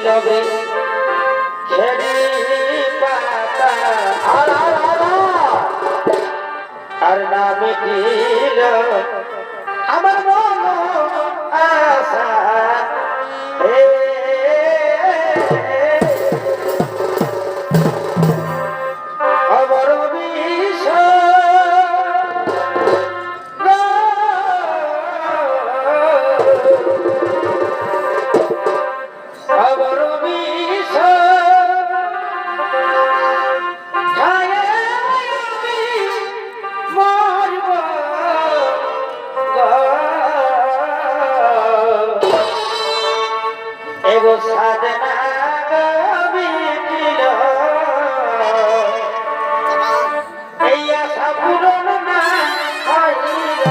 লবে খেরি পাতা আর না মিটিল আমার মন আশা হে আমার সাধনা গমিল এই আশা পূরণ না হইল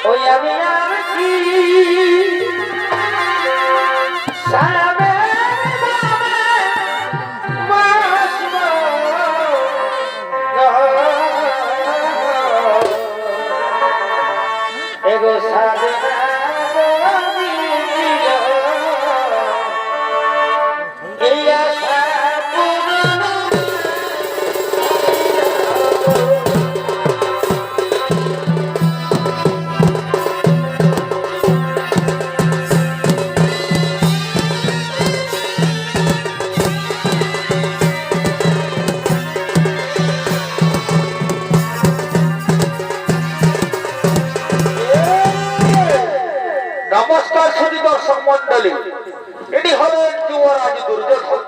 ওই আমি আর কি সাবে এগো সাধনা নমস্কার সুধী দর্শক মন্ডলী, এটি হলেন যুবরাজ দুর্যোধন।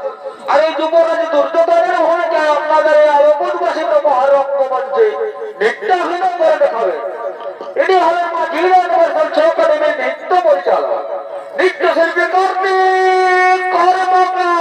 আর এই যুবরাজ দুর্যোধনের হয়ে যায় আপনাদের এই আয়োজনবাসিত মহারঙ্গ মঞ্চে নৃত্যাভিনয় করে দেখাবে। এটি হলেন মা জিরানগর একাডেমির নৃত্য পরিচালক নৃত্যশিল্পী কার্তিক কর্মকার।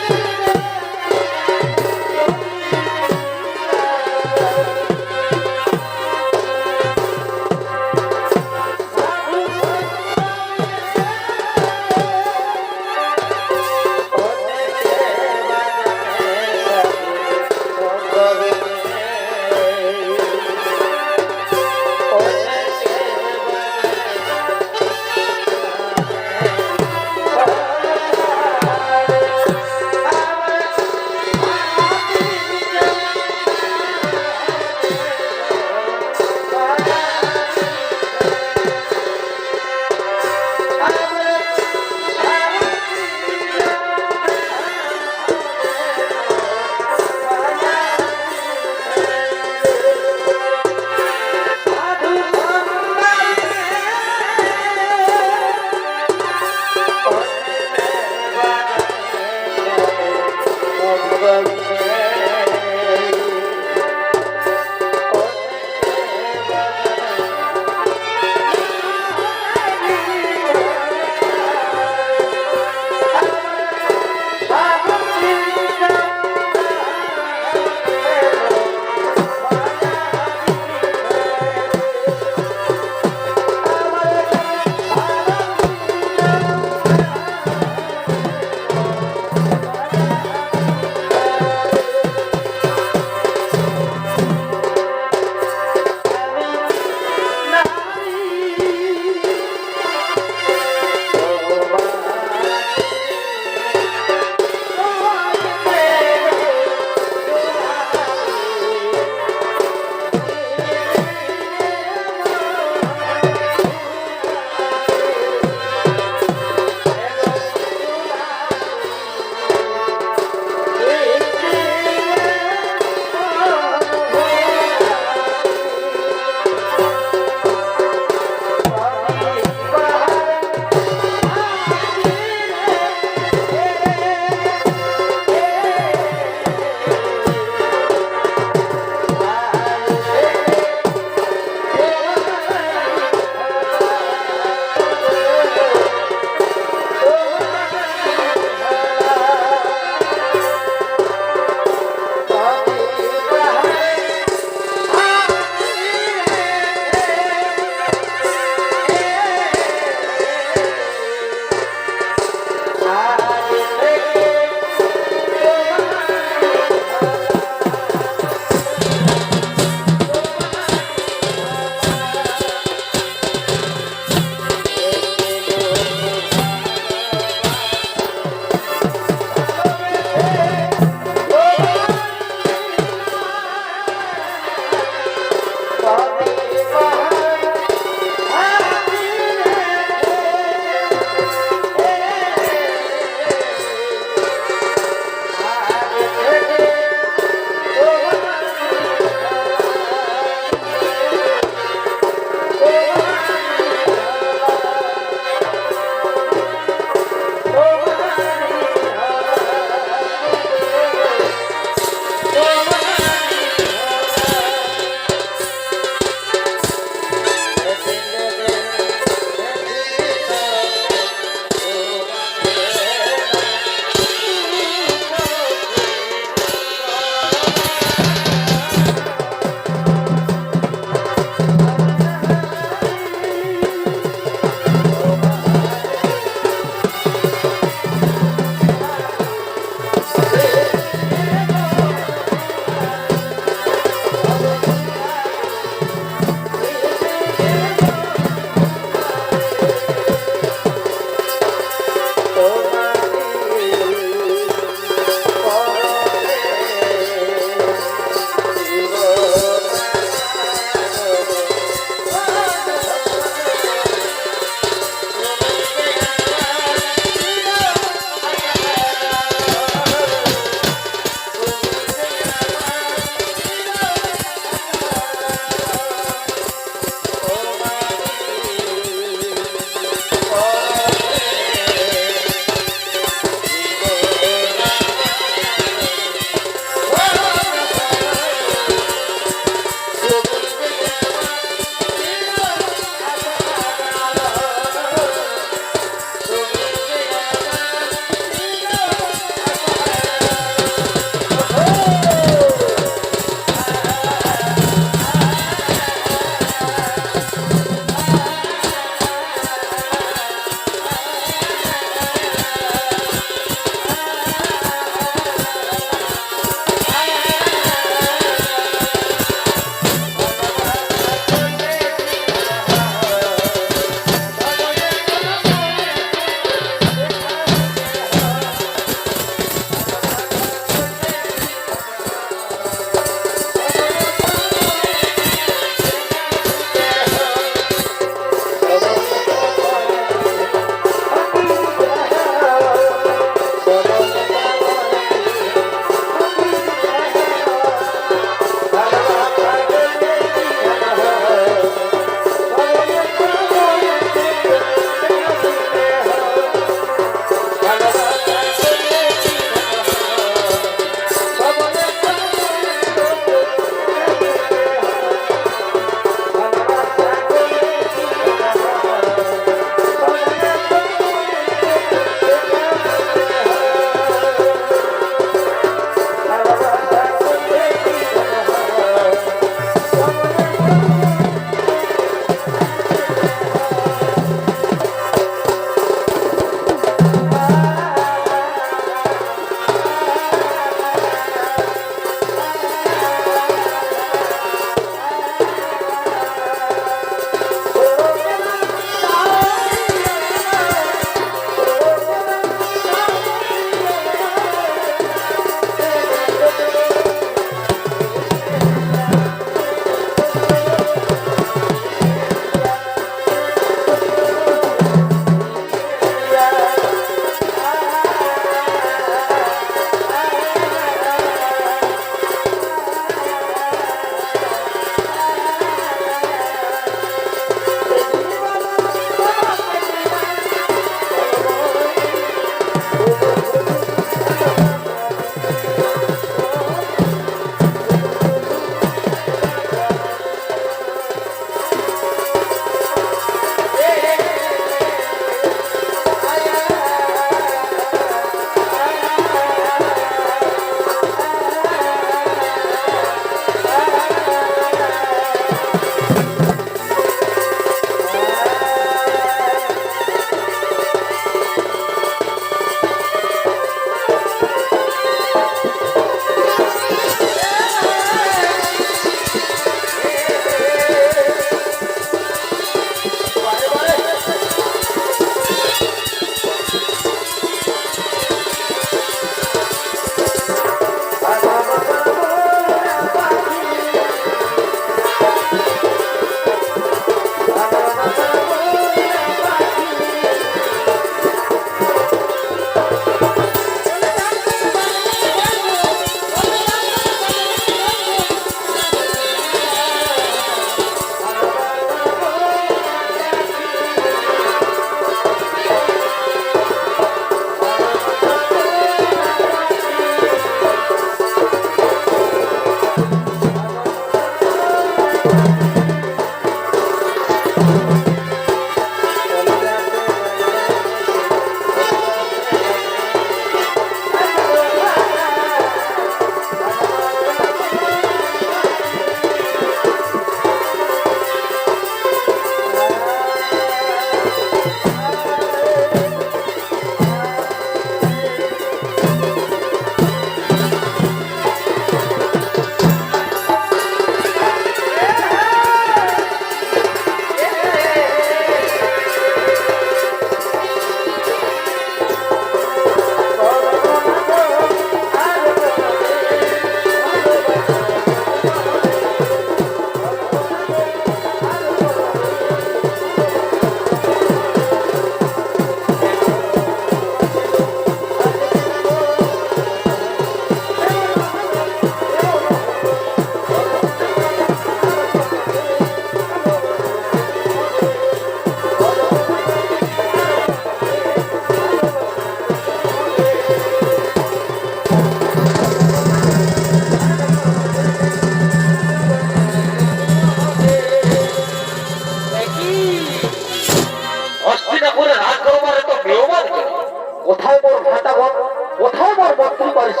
ফাটাগত কোথায় মোর মন্ত্রী পারিস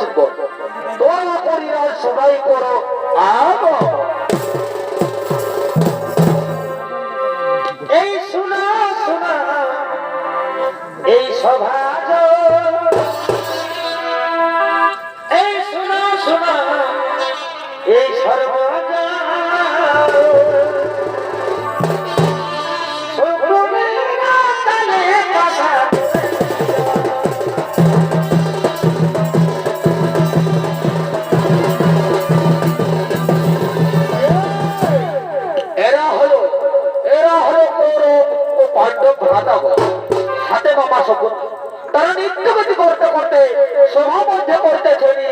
তোরা করিয়া সবাই করো এই শোনা শোনা এই সভাজ এই শোনা শোনা এই সর্বজ হাতে বাবা শকুন তারা নিত্যগতি করতে করতে সভা মধ্যে করতে চলি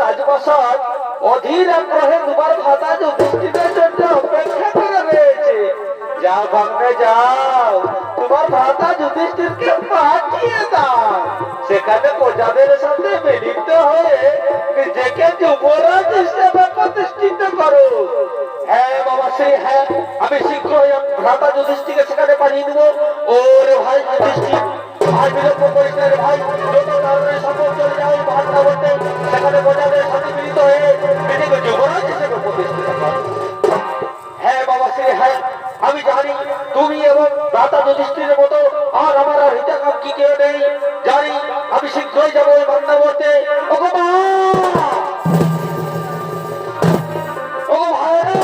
রাজপ্রাসাদ অধীর আগ্রহে তোমার ভাতা যুধিষ্ঠিরের জন্য অপেক্ষা করে রয়েছে। যাও ভাগ্নে যাও, তোমার ভাতা যুধিষ্ঠিরকে পাঠিয়ে দাও, সেখানে প্রজাদের সাথে মিলিত হয়ে নিজেকে যুবরাজ হিসেবে প্রতিষ্ঠিত করো। হ্যাঁ বাবা শ্রী, হ্যাঁ আমি শীঘ্রই ভ্রাতা যুধিষ্ঠিরকে সেখানে পাঠিয়ে দেবো। ওরে ভাই যুধিষ্ঠির, ভাই বিলম্ব করিস না রে ভাই, যত কারণে সকল চলে যাও ভান্ডা বলতে, সেখানে প্রজাদের সাথে মিলিত হয়ে নিজেকে যুবরাজ হিসেবে প্রতিষ্ঠিত করো। হ্যাঁ বাবা শ্রী, হ্যাঁ আমি জানি তুমি এবং ভ্রাতা যুধিষ্ঠিরের মতো আর আমার আর হিতাকাঙ্ক্ষী কেউ নেই। জানি আমি শীঘ্রই যাবো ওই ভান্ডা বলতে। ও গো মা, ও ভাইরা,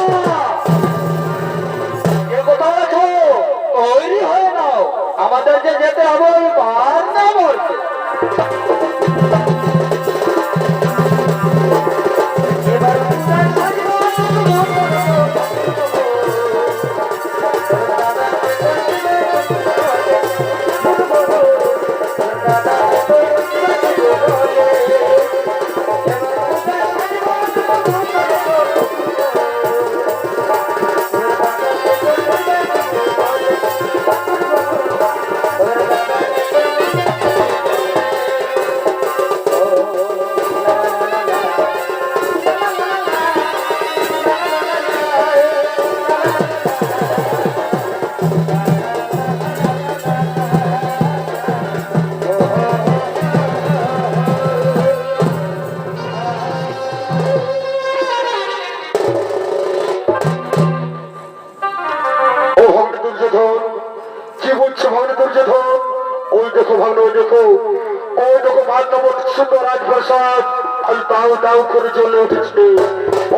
সুন্দর রাজপ্রাসাদ আর দাও দাও করে জ্বলে উঠেছে।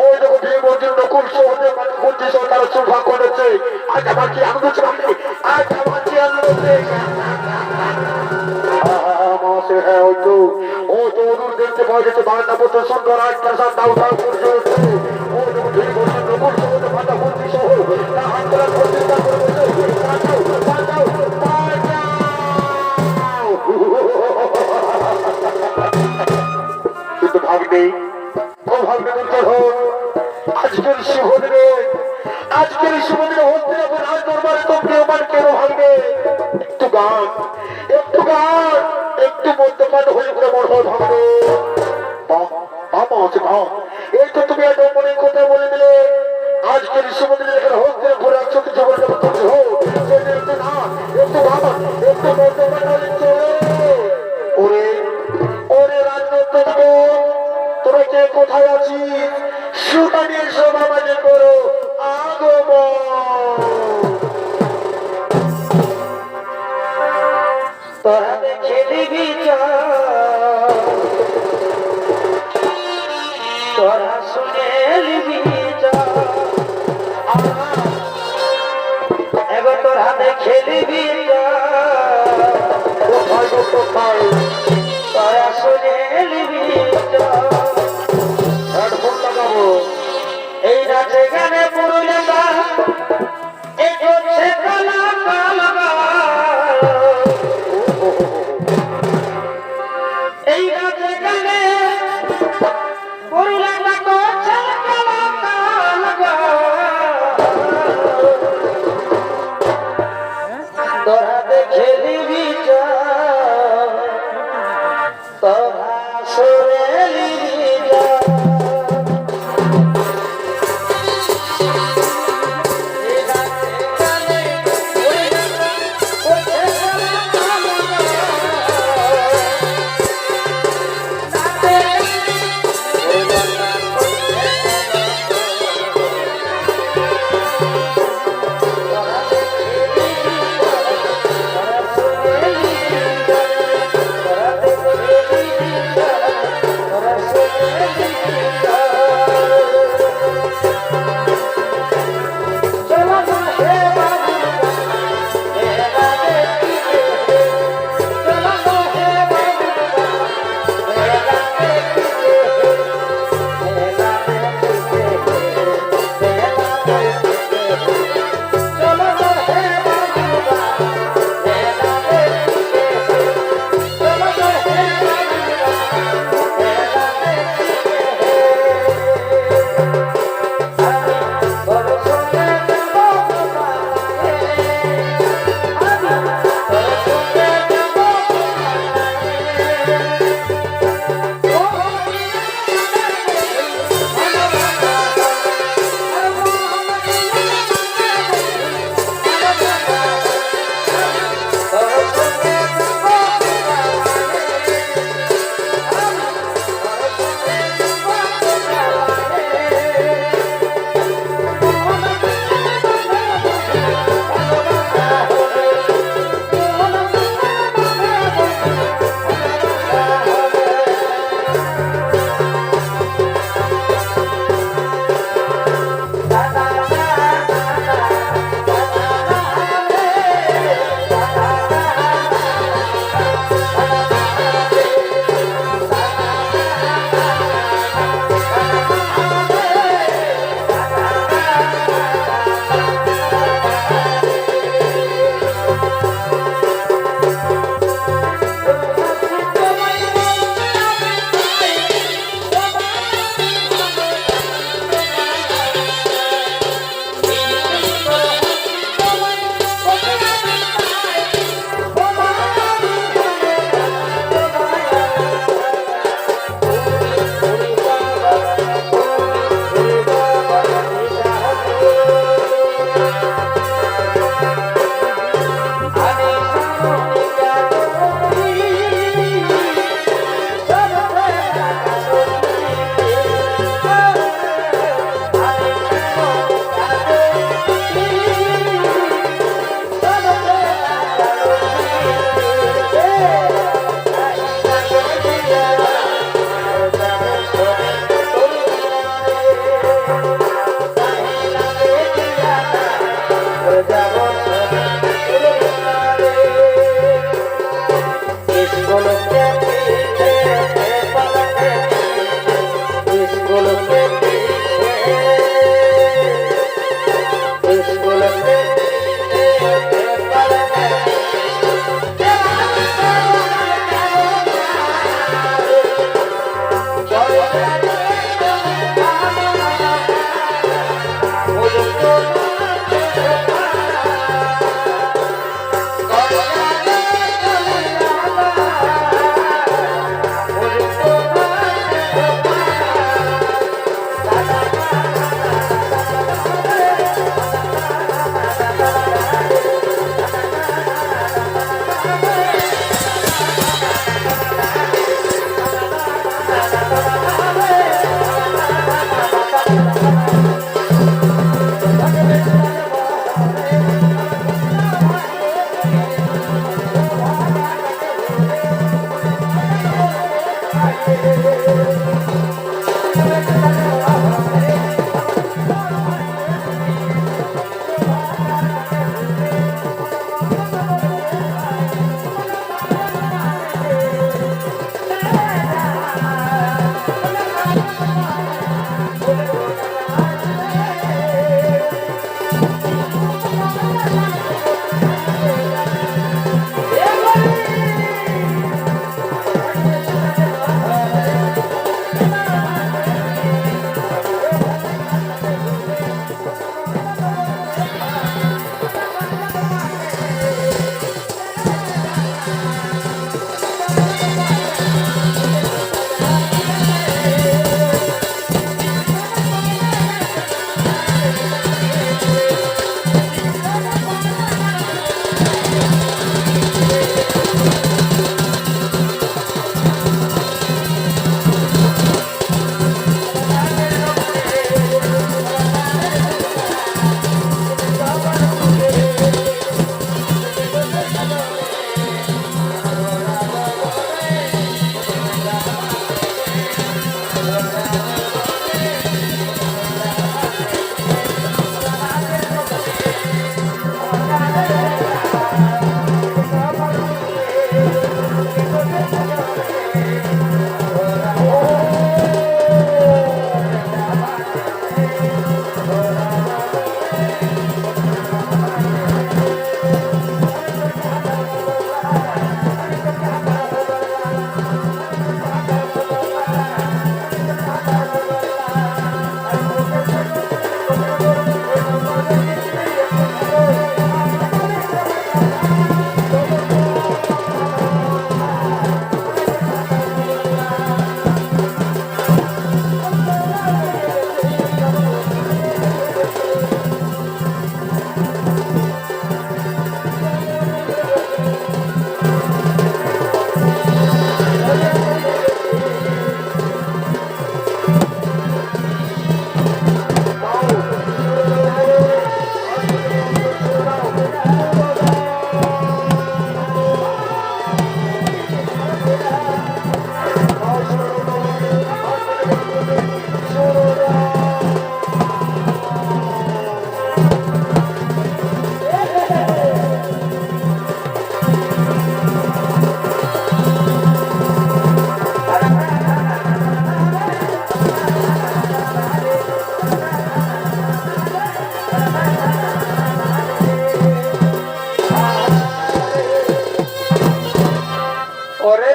ওই দেখো ভীমর্জুন নকুল সহজে কুঞ্জি সহ তারা শোভা করেছে। আজ আমার কি আনন্দ চালাবে, আজ আমার কি আনন্দ। হ্যাঁ ওই তো অদূর দেখতে পাওয়া যাচ্ছে বাংলা মতো সুন্দর রাজপ্রাসাদ দাও দাও করে জ্বলছে। ওই দেখো ভীমর্জুন নকুল সহজে মাথা কুঞ্জি সহ তার হাত ধরা প্রতিষ্ঠা করে বসে বাঁচাও বাঁচাও বাঁচাও। কিন্তু ভাবনি ও ভাবনি আজকের শুভদিনে হস্তিনাপুর রাজ দরবারে তোমকে আমার কেন ভাববে। একটু গান একটু মদ্যপান হয়ে করে মনে হয় ভাববে। এই তো তুমি একটা মনে কথা বলে দিলে। আজকের শুভদিনে এখানে হস্তিনাপুর একশো কিছু বলে একটু না একটু ভাবা একটু মদ্যপান হলে চলে। ওরে ওরে রাজনন্দ তোরা কে কোথায় আছিস? সুতানিয়ে সব আমাদের করো আগমন। তোরা খেলিবি তোরা শুনে লিবি এবার তোর হাতে খেলিবি কোথায় কোথায় তোরা শুনে লিবি। হেডফোন লাগাবো এই নাচে গানে পুরুলিয়া এই করছে কালা কালা এই নাচে গানে পুরুলিয়া করছে কালা কালা। তোরা দেখে দিবি তোরা সরে লিবি যা।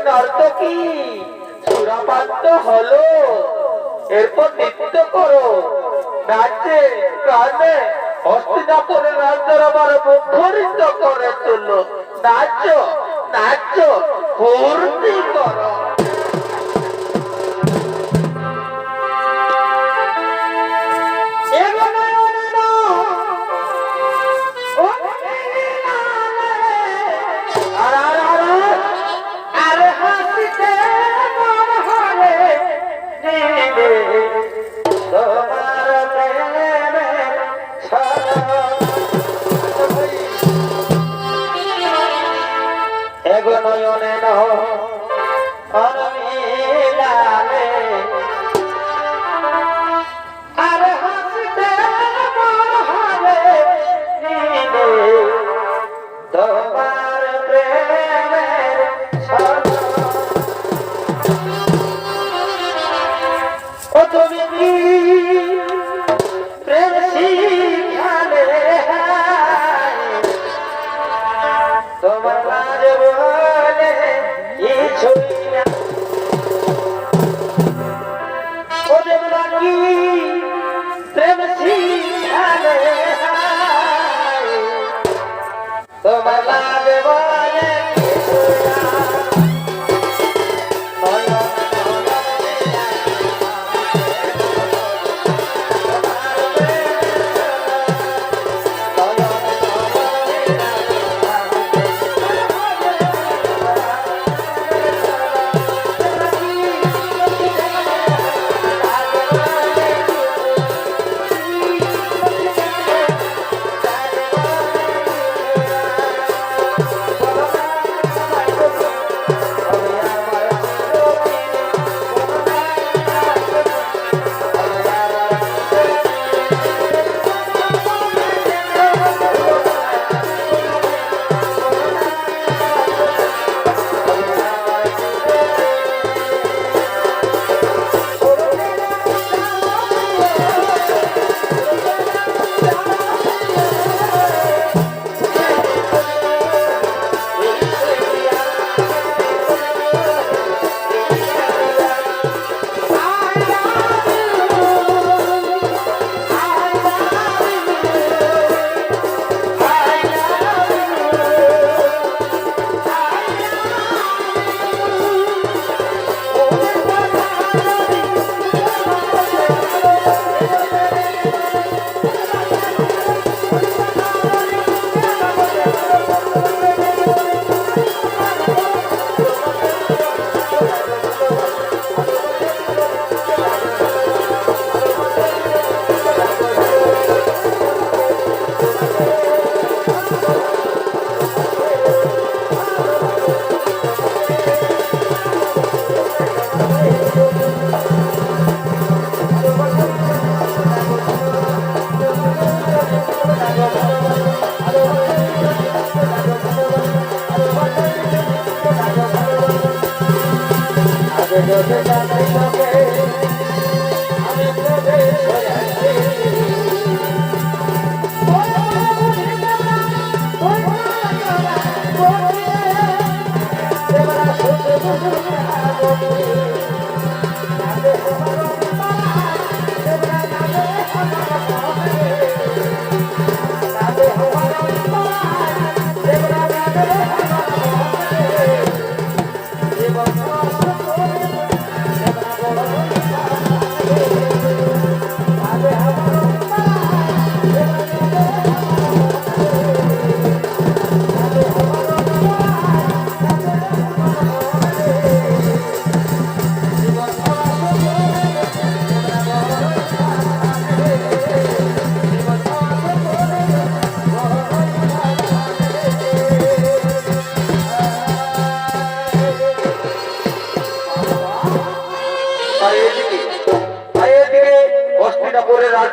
নর্তকী সুরাপান্ত হলো, এরপর নৃত্য করো, নাচে গানে হস্তিনাপুরের রাজ্যের আবার মুখরিত করে তুলো। নাচো নাচো, ফুর্তি করো। নয়নে মিলালে আর হাসিতে মন হবে তোমার প্রেমের ও তুমি কি প্রেম শিখালে তোমার মাঝে বলে ছবি না ও দেবরা কি প্রেম শিখালে তোমার মাঝে বলে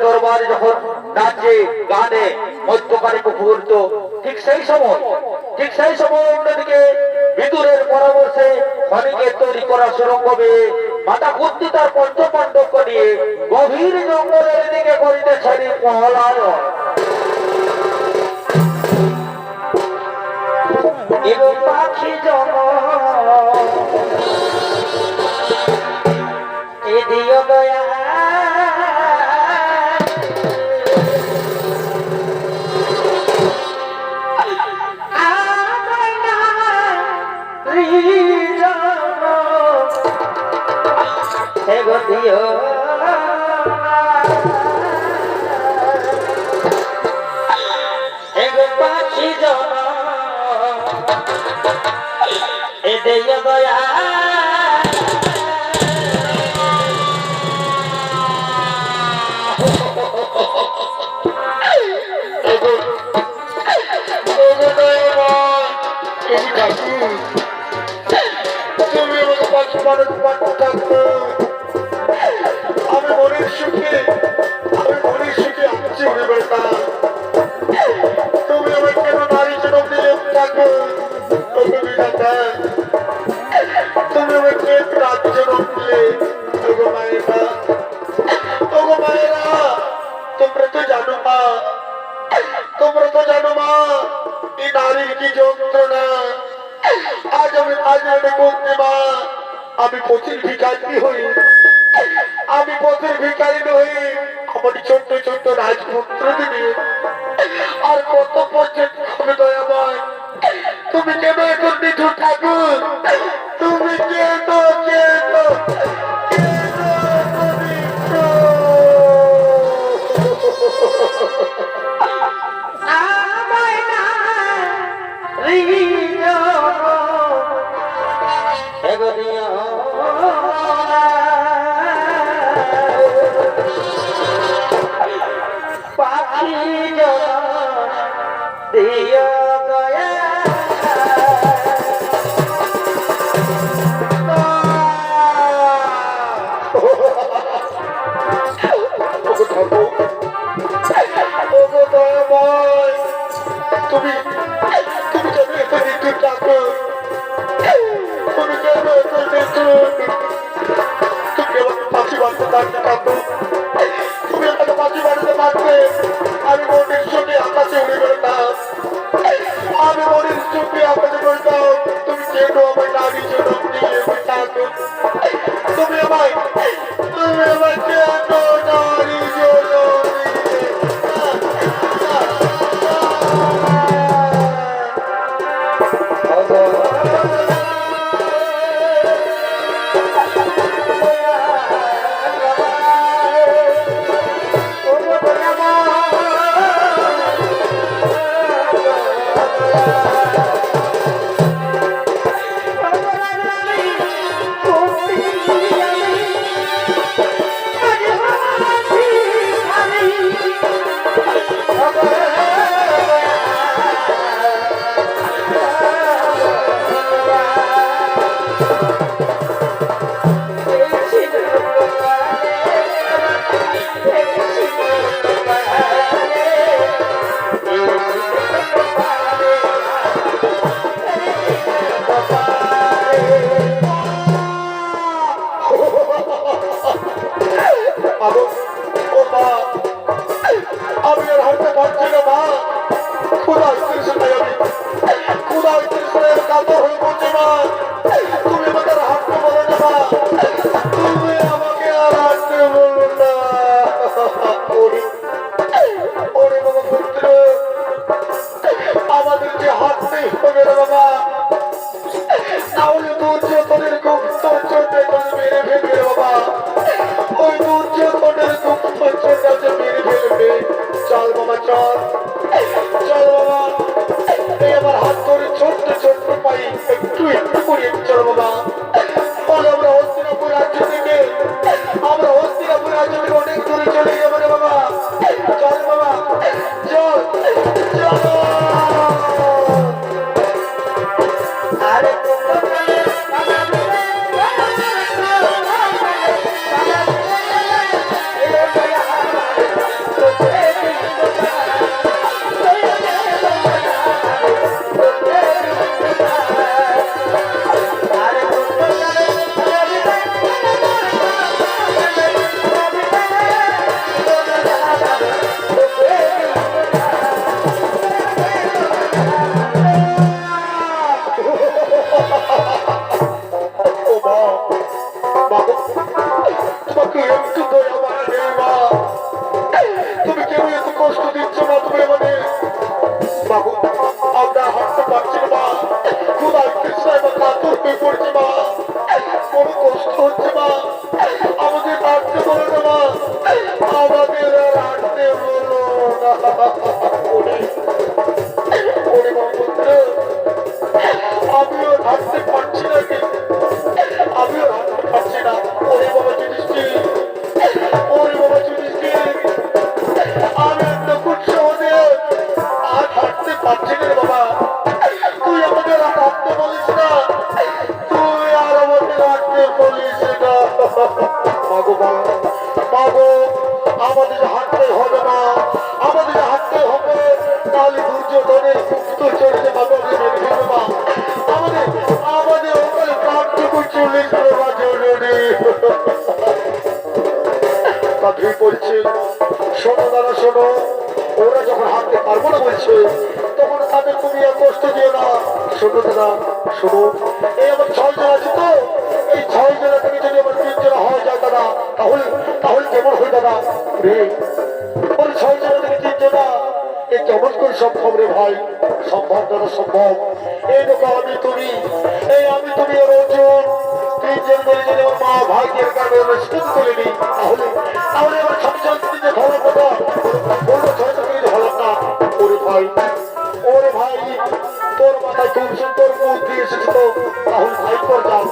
দরবারে যখন নাচে গানে মধ্যকারী মুহূর্ত ঠিক সেই সময় অন্যদিকে বিদুরের পরামর্শে খনিকে তৈরি করা সুরঙ্গ বেয়ে মাতা কুন্তি তার পঞ্চপাণ্ডবকে নিয়ে গভীর জঙ্গলের দিকে করিতেছেন পলায়ন। পাখি দিও দয়া দিও পাখি এ দিও দয়া তুমি আমাকে পাখি মানুষ থাকতো আমি মনের সুখে আসছি বেটা। তুমি আমার কেন নারী জনম দিলে থাকো তুমি আমাকে রাত জনম দিলে মায়েরা তোমরা তো জানো মা এই নারীর কি যন্ত্রণা। আজ আমি বলতে মা আমি পথের ভিখারি হই আমার ছোট্ট ছোট্ট রাজপুত্র দিনে আর কত পর্যন্ত হবে দয়াময়। তুমি কেন এখন নিঠুর ঠাকুর, তুমি কেন পাখি দিও দয়া তুমি কেন এত নিঠুর ঠাকুর, তুমি কেন এত নিঠুর, তুমি আমাকে পাখি বাঁধতে পারতে ঠাকুর, তুমি আমাকে পাখি বাঁধতে পারতে আমি মনের সঙ্গে আকাশে উড়ে বেড়াতাম, আমি মনের সঙ্গে আকাশে বেড়াতাম। তুমি কেন আমার নারী জনম দিয়ে ঠাকুর, তুমি আমায় কেন নারী জনম ও মা, আমি আর হাঁটতে পারছি না মা, খুদা তৃষ্ণায় আমি খুদা তৃষ্ণায় কাতর হয়ে পড়ছি মা, তুমি আমাকে আর হাঁটতে বলো না মা, তুমি আমাকে আর হাঁটতে বলো না। ওরে ওরে বাবা পুত্র, আমাদেরকে হাঁটতেই হবে রে বাবা, তাহলে দুর্যোধনের গুপ্তচরটা মেরে ফেলবে রে বাবা, ওই দুর্যোধনের গুপ্তচরটা মেরে ফেলবে। চল বাবা চল, চল বাবা, এই আমার হাত ধরে ছোট্ট ছোট্ট পাই একটু একটু করে চল বাবা। বলে আমরা হস্তিনাপুর রাজ্য থেকে, আমরা হস্তিনাপুর রাজ্য থেকে অনেক দূরে চলে যাবো রে বাবা। চল বাবা চল চল। আরে তোমাকে একটু দয়া মায়া নেই মা, তুমি কেউ এত কষ্ট দিচ্ছ মা, তুমি আমাদের বাবু, আমরা হাঁটতে পারছি না মা, খুব তৃষ্ণায় বা কাতর হয়ে পড়ছি মা, বড় কষ্ট হচ্ছে মা, আমাদের হাঁটতে বলো না মা, আমাদের আর হাঁটতে বলো না। ওরে পুত্র, আমিও হাঁটতে পারছি না, আমিও হাঁটতে পারছি না। ওরে বাবা যুধিষ্ঠির, ওরে বাবা যুধিষ্ঠির, আমি নকুল সহদেব আর হাঁটতে পারছি না রে বাবা, তুই আমাদের আর হাঁটতে বলিস না, তুই আর আমাদের হাঁটতে বলিস না। মাগো মা, মাগো, আমাদের হাঁটতে হবে না, আমাদের হাঁটতে হবে, তাহলে দুর্যোধনের গুপ্তচরিতে বাবা মেরে ফেলবে মা, আমাদের আমাদের ওখানে প্রাণটুকু চলে যাবে মা জরুরি। কাঁধে পড়ছে, শোনো দাদা শোনো, ওরা যখন হাঁটতে পারবো না বলছে, তখন তাদের তুমি আর কষ্ট দিও না। শোনো দাদা শোনো, এই আমার 6 জন আছে তো, এই 6 জনের থেকে যদি আমার 3 জন হয়ে যায় দাদা, তাহলে তাহলে কেমন হয় দাদা রে? ওই 6 জনের থেকে 3 জন এ কেমন করে সম্ভব রে ভাই? সম্ভব দাদা সম্ভব। এই দেখো আমি তুমি, এই আমি তুমি আর অর্জুন 3 জন মিলে যদি আমার মা ভাইদের কারণে স্কুল করে নি, তাহলে তাহলে আমার 6 জন দিতে ভালো কথা বলবো, 6 জন মিলে ভালো না। ওরে ভাই তোর মাথায় খুব সুন্দর বুদ্ধি এসেছে তো, তাহলে তাই কর যাও,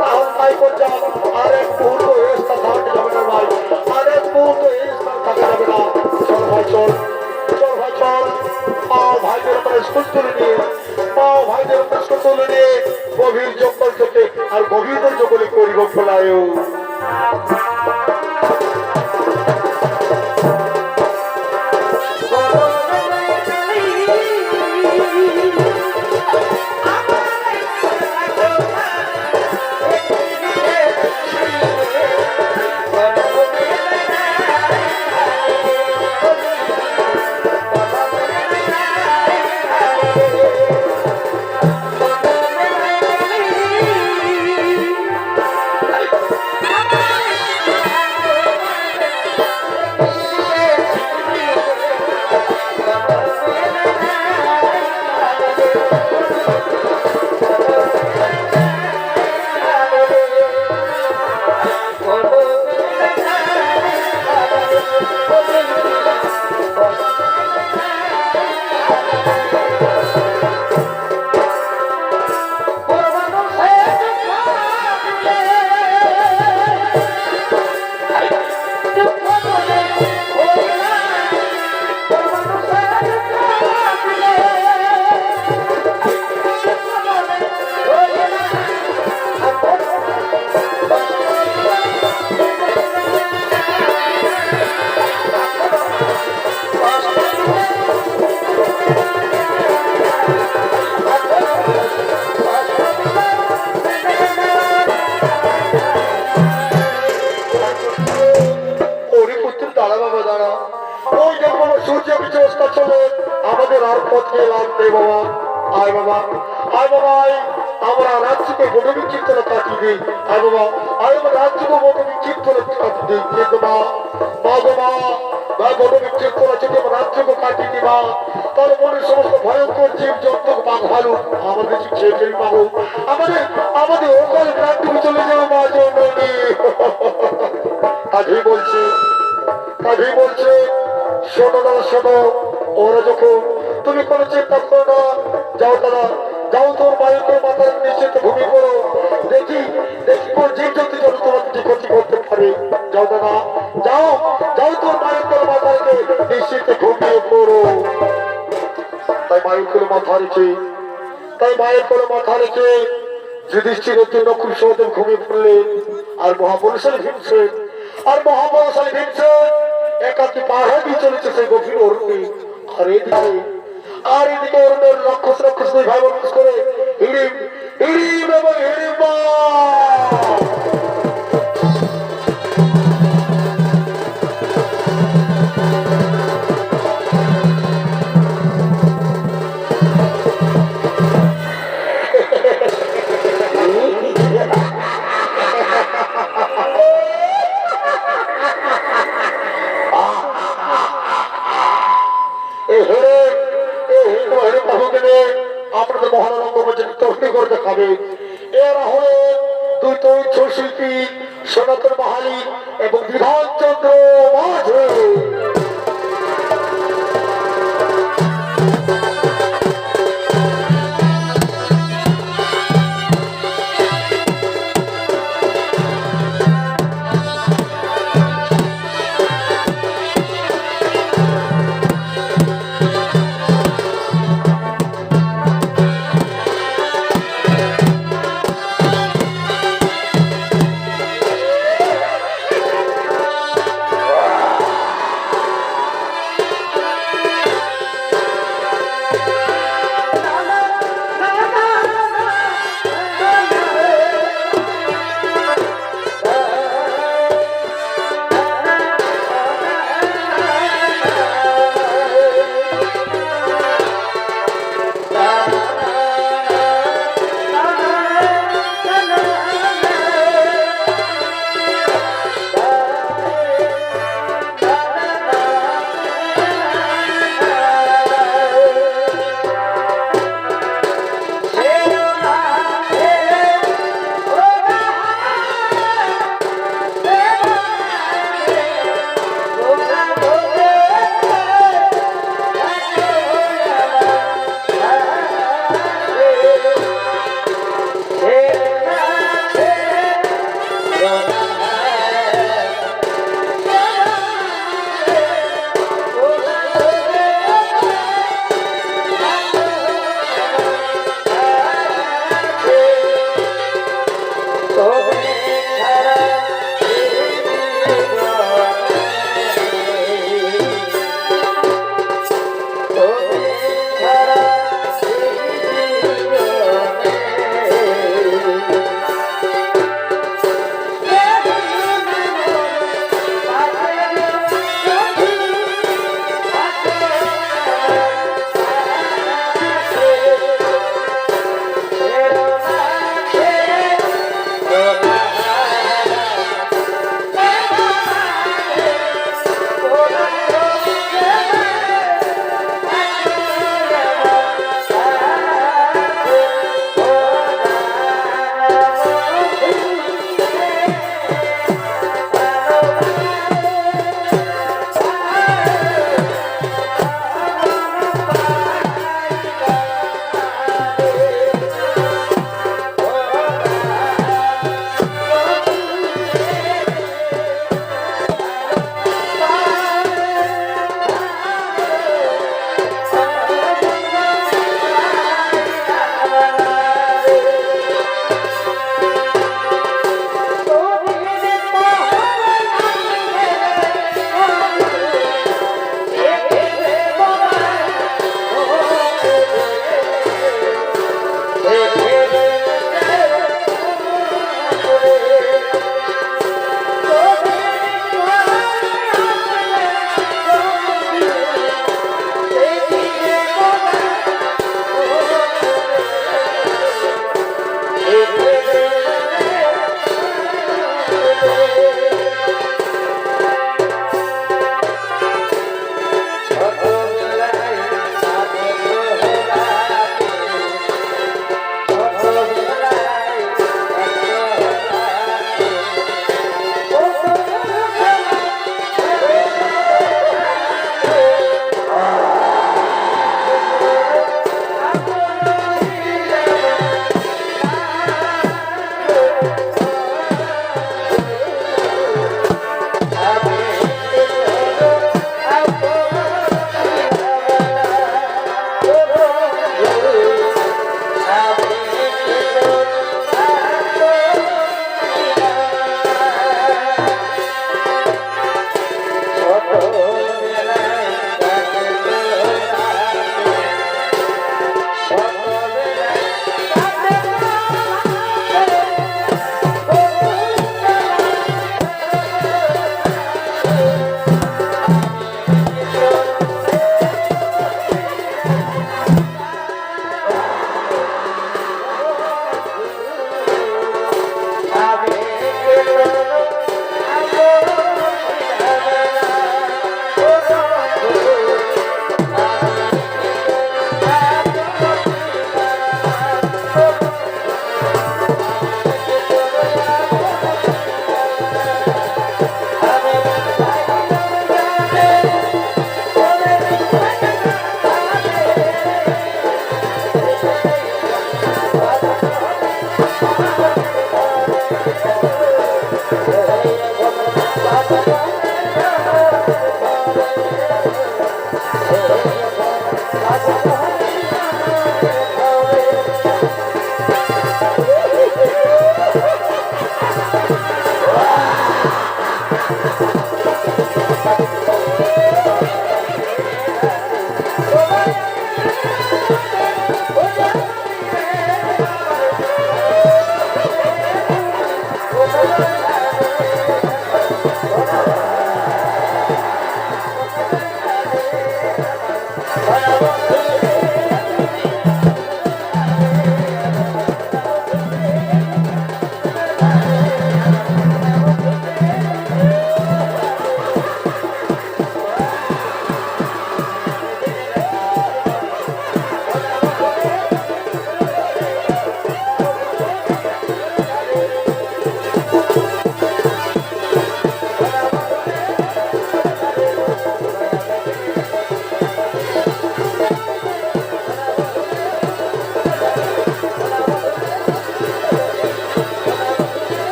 তাহলে তাই কর যাও, আর এক মুহূর্ত এই স্থান থাকতে যাবে না ভাই, আর এক মুহূর্ত এই স্থান থাকা যাবে না। চল ভাই চল, চল ভাই চল, পাও ভাইদের উপরে স্কুল তুলে নিয়ে, পাও ভাইদের উপরে স্কুল তুলে নিয়ে গভীর জঙ্গল থেকে আর গভীর জঙ্গলে করিব ফেলায়। বাবা দাঁড়া, ওই দেখ বাবা সূর্য কিছু অবস্থা চলে, আমাদের আর পথে লাভ নেই বাবা। আয় বাবা, আয় বাবা, আয় আমরা রাজ্যকে বড় বিচিত্রে কাটিয়ে দিই। আয় বাবা, আয় আমার রাজ্যকে বড় বিচিত্রে কাটিয়ে দিই। কিন্তু মা, মা গো মা, মা বড় বিচিত্র যদি আমার রাজ্যকে কাটিয়ে দিই মা, তাহলে মনের সমস্ত ভয়ঙ্কর জীব জন্তু বাঘ ভালু আমাদের খেয়ে ফেলি পাবো, আমাদের আমাদের ওখানে রাজ্যকে চলে যাবো মা জন্যে। কাজেই বলছে, কাজেই বলছে, শোনো না শোনো, ওরা যখন তুমি কোনো চিন্তা করো না, যাও দাদা যাও, তোর মায়ের মাথার নিশ্চিত ভূমি করো, দেখি দেখি কোন জীব জন্তু যেন তোমার কিছু ক্ষতি করতে পারে। যাও দাদা যাও, যাও তোর মায়ের মাথাকে নিশ্চিত ঘুমিয়ে পড়ো। তাই মায়ের কোলে মাথা রেখে, তাই মায়ের কোলে মাথা রেখে যুধিষ্ঠিরের জন্য খুব সহজে ঘুমিয়ে পড়লেন। আর মহাপুরুষের ভীমসেন, আর মহাপুরুষের ভীমসেন একাকি পাহাড় দিয়ে চলেছে সেই গভীর অরণ্যে। আর এদিকে অরণ্যের রাক্ষস রাক্ষস দুই ভাই বোন করে হিড়িম হিড়িম এবং হিড়িম্বা। আপনাদের মহানন্দ তৈরি করে দেখাবে। এরা হলেন দুই তৈরি শিল্পী সনাতন মাহালি এবং বিধানচন্দ্র মাঝে।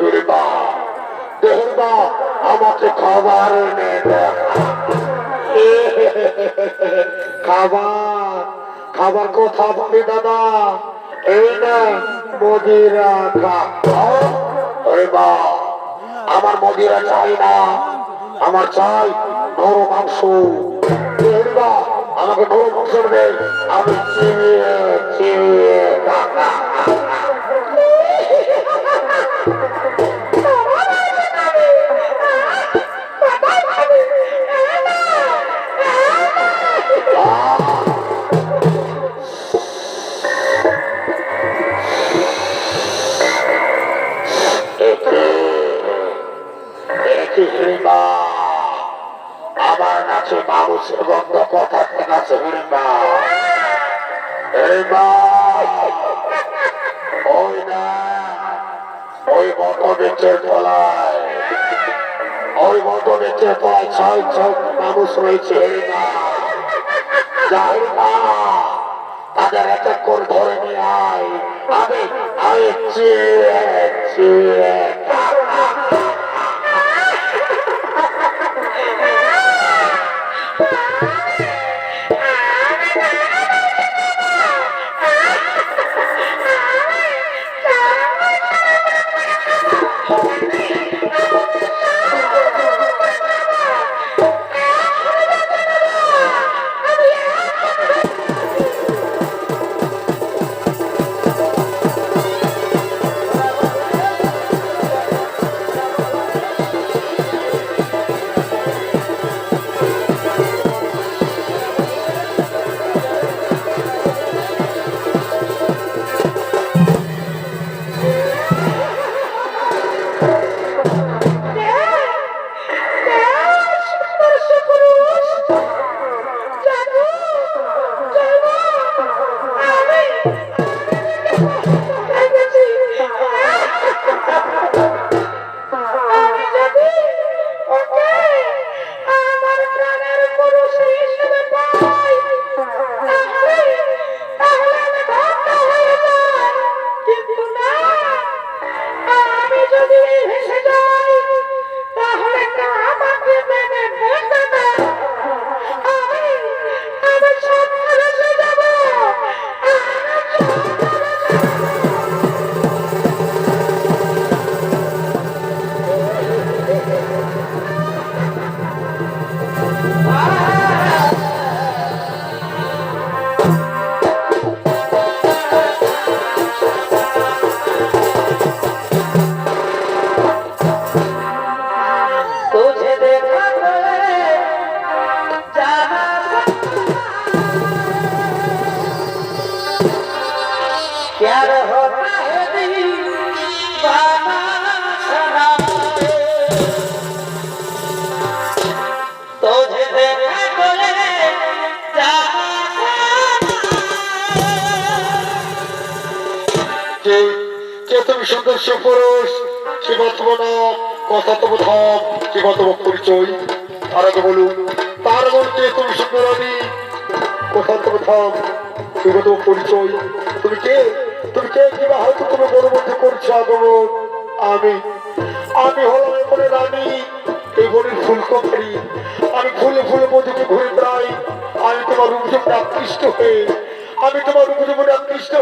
হিরবা দেহরবা আমাকে খাবার এনে দে। খাবার খাবার কথা বলি দাদা, এই না মদিরা খা। আমার মদিরা চাই না, আমার চাই নরম মাংস। আমাকে নরম মাংস দেবে, আমি চিবিয়ে চিবিয়ে আমার কাছে মানুষের গন্ধ কথা ঠিক আছে। ওই না ওই বট বেচের তলায়, ওই বট বেচের তলায় ছয় ছয় মানুষ রয়েছে। যাই না তাদের একটা করে ধরে নিয়ে আয়, আমি আমি চিয়ে চিয়ে সদস্য পুরুষ শিবতম নাম কথাতম ধাম শিবতম পরিচয় তার আগে বলুন তার মধ্যে তুমি সুন্দরী কথাতম ধাম শিবতম পরিচয়। তুমি কে কিবা হয়তো তুমি বড় মধ্যে করছো আগমন। আমি আমি হলাম এমন রানী, এই বনের ফুলকপড়ি। আমি ফুলে ফুলে মধ্যে ঘুরে বেড়াই। আমি তোমার রূপ জীবনে আকৃষ্ট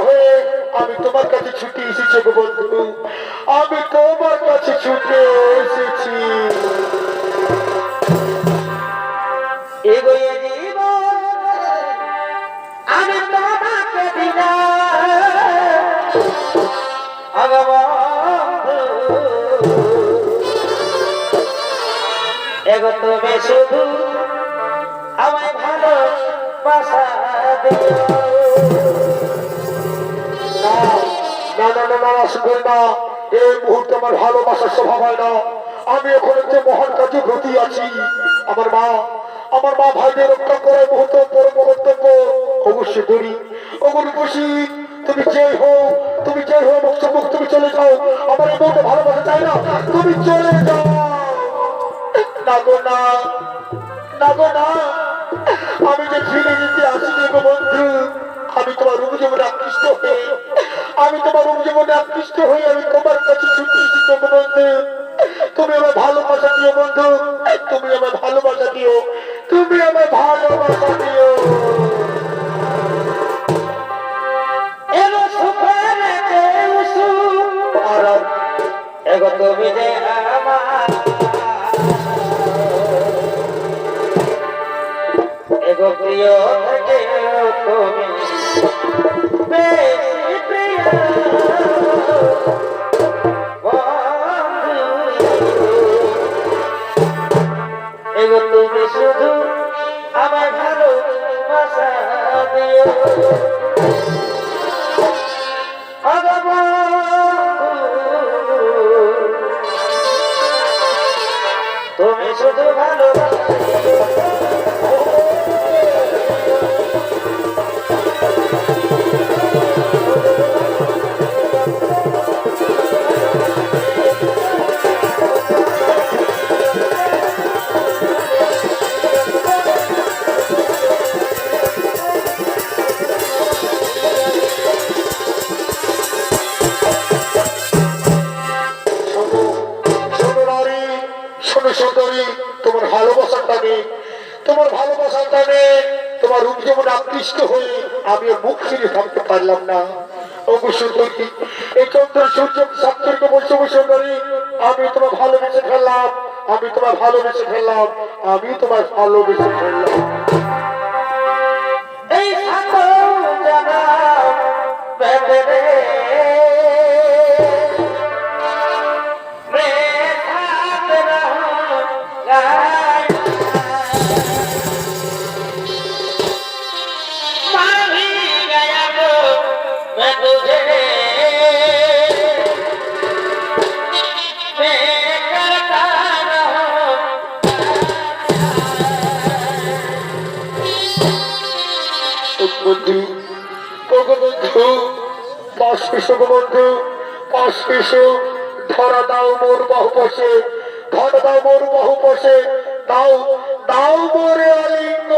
হয়ে আমি তোমার কাছে ছুটে এসেছি গো বন্ধু, আমি তোমার কাছে ছুটে এসেছি। আমি তোমাকে বিনা এগো তুমি শুধু আমায় ভালোবাসা দিও। এই মুহূর্তে আমার ভালোবাসার স্বভাব হয় না। আমি এখন যে মহান কাজে ব্রতী আছি। আমার মা ভাইদের রক্ষা করার মুহূর্ত পরম কর্তব্য অবশ্যই করি। অবশ্যই তুমি যেই হোক তুমি চলে যাও। আমার এই মুহূর্তে ভালোবাসা চাই না, তুমি চলে যাও। না গো না, আমি যে ফিরে যেতে আসিনি গো বন্ধু। আমি তোমার রূপ জীবনে আকৃষ্ট হয়ে আমি তোমার কাছে ছুটে এসেছি। বন্ধু তুমি আমার ভালোবাসা দিও বন্ধু, তুমি আমার ভালোবাসা দিও, তুমি আমার ভালোবাসা দিও। এগো সুখের দেউসু এগো তুমি যে আমার এগো প্রিয় থেকে তুমি বেশি প্রিয় এগো তুমি শুধু আমার ভালোবাসা দিও। তুমি শুধু ভালোবাসা সুন্দরী তোমার ভালোবাসার টানে, তোমার ভালোবাসার টানে তোমার রূপ যেমন আকৃষ্ট হয়ে আমি মুখ ফিরে থাকতে পারলাম না। সুন্দরী এই চন্দ্র সূর্য সপ্তর্কে বলছো সুন্দরী আমি তোমার ভালোবেসে ফেললাম, আমি তোমার ভালোবেসে ফেললাম, আমি তোমার ভালোবেসে ফেললাম। এই জানা বন্ধু বন্ধু পাশ এসো বন্ধু, পাশ এসো, ধরা দাও মোর বাহু পাশে, ধরা দাও মোর বাহু পাশে, দাও দাও মোরে আলিঙ্গ।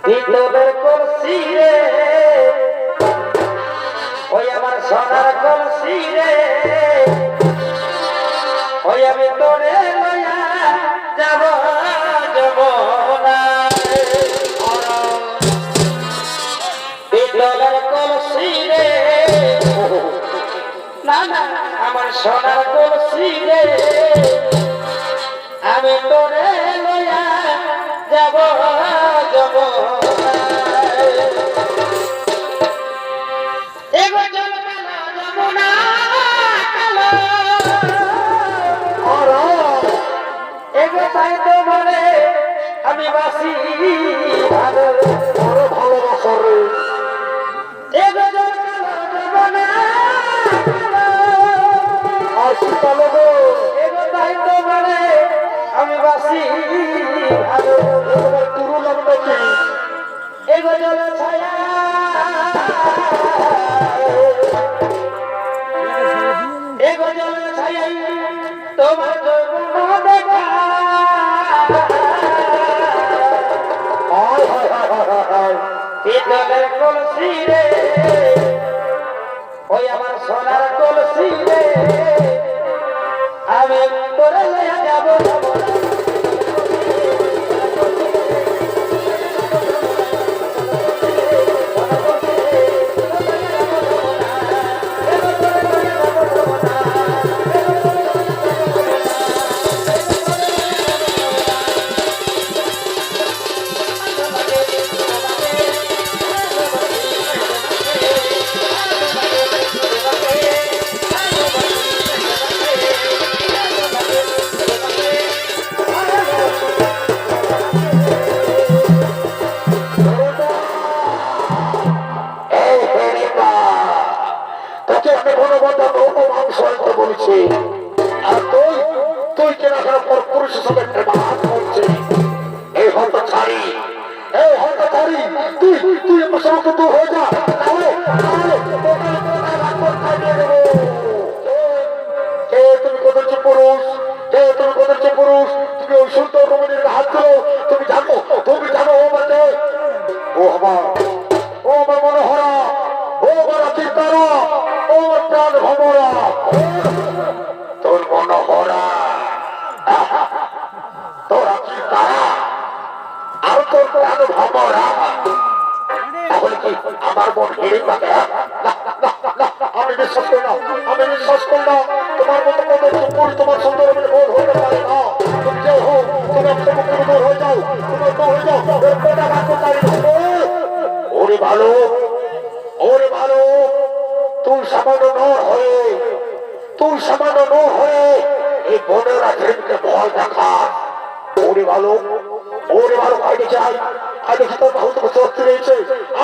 ভিতরের কলসি রে ওই আমার সোনার কলসি রে ওই আমি তোরে লইয়া যাব যমুনা ভিতরের কলসি রে না না আমার সোনার কলসি রে আমি তোরে লইয়া যাব যমুনা এগো জল কালো যমুনা কালো এগো তাই তো বলে আমি বাসি ভালো ভালোবাসা রে এগো জল কালো যমুনা আর কি কালো গো, এগো তাই তো বলে আমি বাসি ভালো তুরু লাগলো কি এগো জল ছায়া এগো জল ছায়া তোমার যৌবন দেখা পিতলের কলসি রে ওই আমার সোনার কলসি রে আমি তোরে লইয়া যাব বলছে আর তুই তুই কেন পর পুরুষের সাথে প্রেমাত করছে। এই হয়তো ছাড়ি, এই হয়তো ছাড়ি, তুই তুই আমার সঙ্গে দূর হয়ে যা, তাহলে তুমি কোথাচ্ছে পুরুষ, তুমি কোথাচ্ছে পুরুষ, তুমি ওই সুন্দর রমণীর হাত ধরো, তুমি জানো ও বাজে ও আমার মনোহরা, ও আমার চিন্তারা, তোর প্রাণ ভমরা। তাহলে কি আমার মন হেরে যাবে? আমি বিশ্বাস করি না, আমি বিশ্বাস করি না তোমার মতো কত সুন্দর, তোমার সুন্দর বোধ হতে পারে না। তুমি কেউ হোক, তুমি একটা মুখের উপর হয়ে যাও, তোমার তো হয়ে যাও। এরপরটা রাখো তাই ওরে ভালো, ওরে ভালো, তুই সামান্য নর হয়ে, তুই সামান্য নর হয়ে এই বনের আজকে ভয় দেখা। ওরে ভালো, ওরে ভালো, আগে চাই, আগে কি তোর বাহু তোমার চর্চে রয়েছে?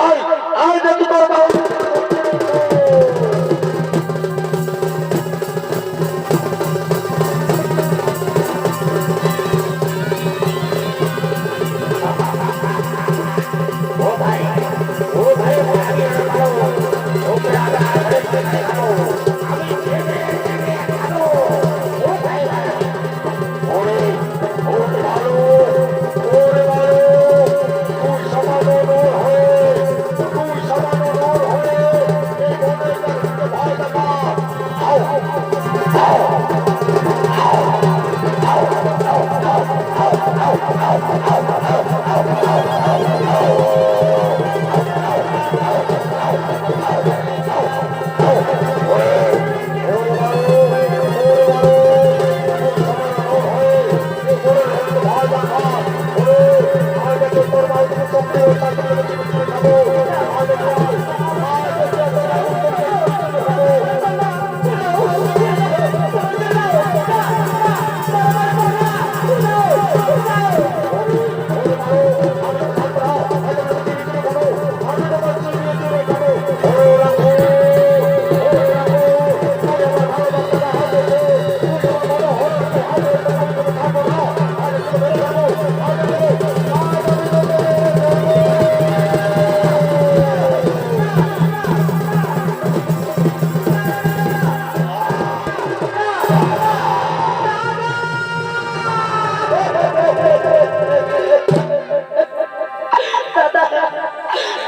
আয় আয় দেখি তোর বাহু।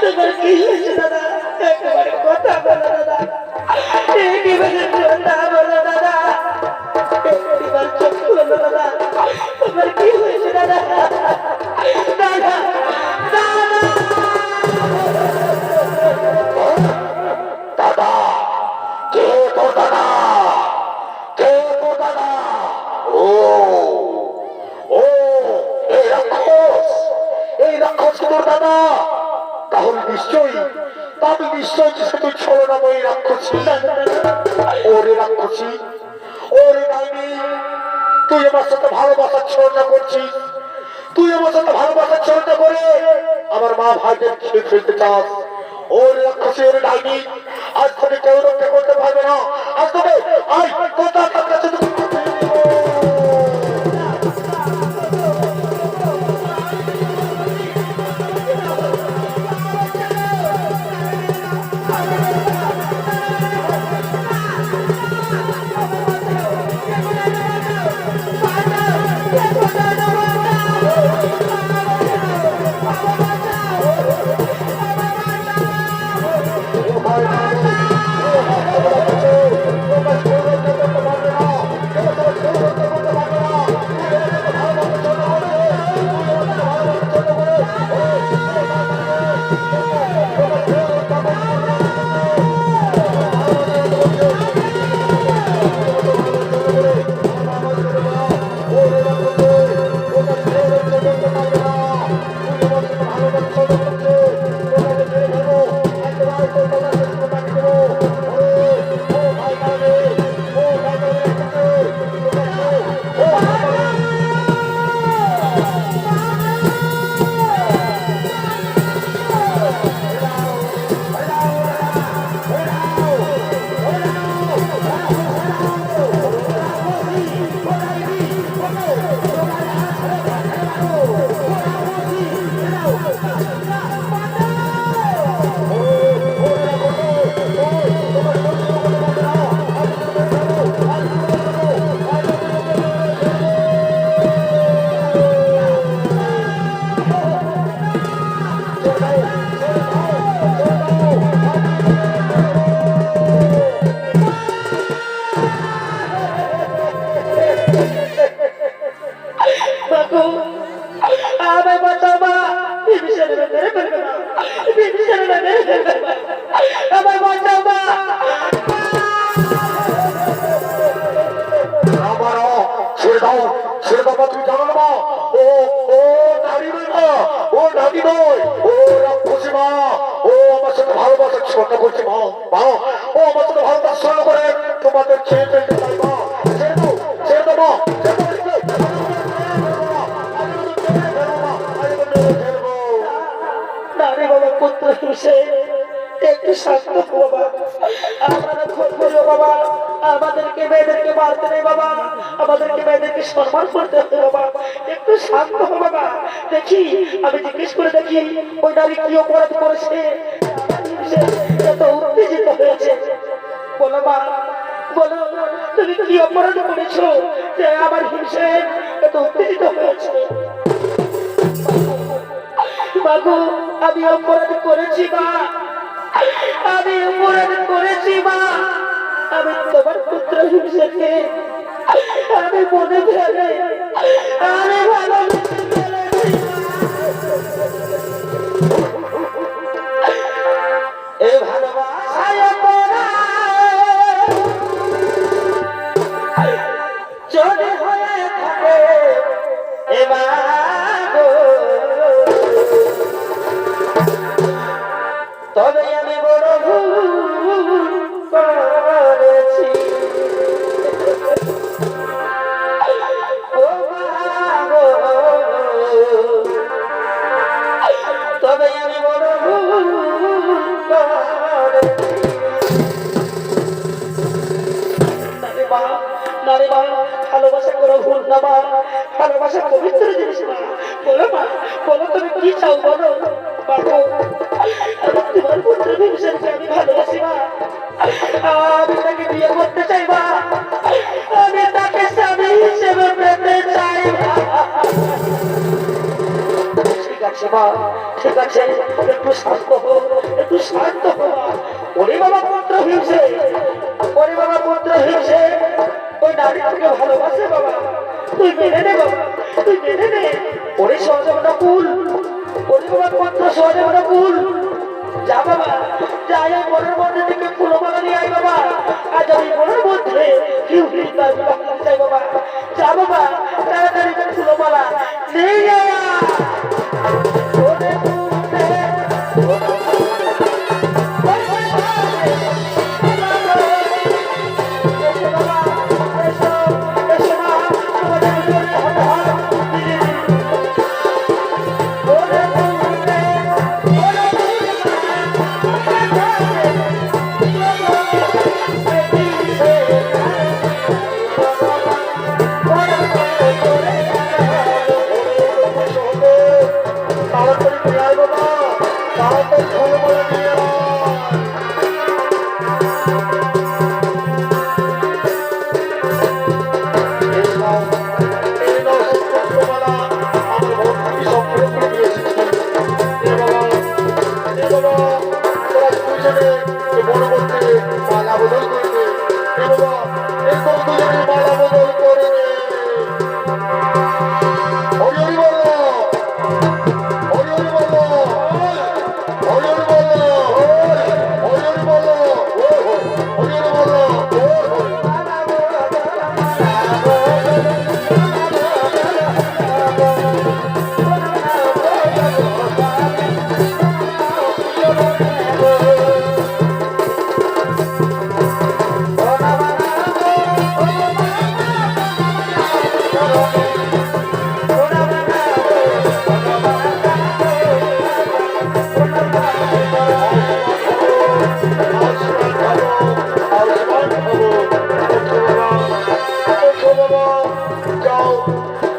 তোমার কি হয়েছে দাদা? একেবারে কথা বলো দাদা, না বলো দাদা, চোখ বলো দাদা, তোমার কি হয়েছে দাদা? দাদা দাদা, কে তোর দাদা? কে তোর দাদা? ও ও, এই রাক্ষস, এই রাক্ষস তোর দাদা? তাহলে নিশ্চয়ই, তাহলে নিশ্চয়ই যে তুই ছলনাময়ী রাক্ষসী। ওরে রাক্ষসী, ওরে ডাইনি, তুই আমার সাথে ভালোবাসার ছলনা করছিস। তুই আমার সাথে ভালোবাসার ছলনা করে আমার মা ভাইদের খেয়ে ফেলতে চাস। ওরে রাক্ষসী, ওরে ডাইনি, আজ থেকে কেউ রক্ষা করতে পারবে না। আজ তোকে আয় কথা তার কাছে বিভীষণের মেরে ফেলবে না, বিভীষণের মেরে ফেলবে না, আমার বাঁচাও মা। আমারও ছেড়ে দাও, ছেড়ে দাও মা, তুমি জানো না মা, ও ও নারী নয় মা, ও নারী নয়, ও রাক্ষসী মা, ও আমার সাথে ভালোবাসার স্বর্ণ করছে মা, মা ও আমার সাথে ভালোবাসার স্বর্ণ করে তোমাদের ছেড়ে ফেলতে চাই মা, ছেড়ে দাও, ছেড়ে দাও মা, ছেড়ে দাও, নারী বাবা পুত্র হিসেবে একটু শান্ত হো বাবা, আমরা খোঁজ করবো বাবা, আমাদেরকে মেয়েদেরকে মারতে নেই বাবা, আমাদেরকে মেয়েদেরকে সম্মান করতে হবে বাবা, একটু শান্ত হো বাবা। দেখি আমি জিজ্ঞেস করে দেখি ওই নারী কি অপরাধ করেছে, এত উত্তেজিত হয়েছে। বলো মা, বলো তুমি কি অপরাধ করেছো যে আমার হিংসে এত উত্তেজিত হয়েছে? বাবু আমি অপরাধ করেছি মা, আমি অপরাধ করেছি মা, আমি তোমার পুত্র হিংসেকে আমি মনে ফেলে আমি ভালোবেসে ফেলেছি। এই ভালোবাসায় পড়া যদি হয়ে থাকে এ মা গো, তবে আমি বড় ভুল করেছি। ও মা গো, তবে আমি বড় ভুল করেছি। নারী মা, ভালোবাসা করো ভুল না মা, ভালোবাসা পবিত্র জিনিস মা। বলো মা, বলো তুমি কি চাও বলো। বাবু আমি তোমার পুত্র বিভীষণকে আমি ভালোবাসি মা, আমি তাকে বিয়ে করতে চাই মা, আমি তাকে স্বামী হিসেবে পেতে চাই মা। ঠিক আছে মা, ঠিক আছে, একটু শান্ত হো, একটু শান্ত হো মা। ওরে বাবা পুত্র হিংসে, ওরে বাবা পুত্র হিংসে ওই নারী তোকে ভালোবাসে বাবা, তুই মেনে নে বাবা, তুই মেনে নে। ওরে সহযোগিতা কুল, ওরে বাবা পুত্র সহযোগিতা কুল, যা বাবা যাই ওই মনের মধ্যে থেকে ফুলমালা নিয়ে আয় বাবা, আজ আমি মনের মধ্যে হিউ হিউ তার বিবাহ চাই বাবা, যা বাবা তাড়াতাড়ি ফুলমালা নিয়ে আয়। ওরে পুত্রে,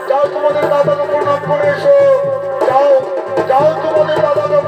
যাও তোমাদের দাদাকে প্রণাম করে এসো, যাও যাও তোমাদের দাদাকে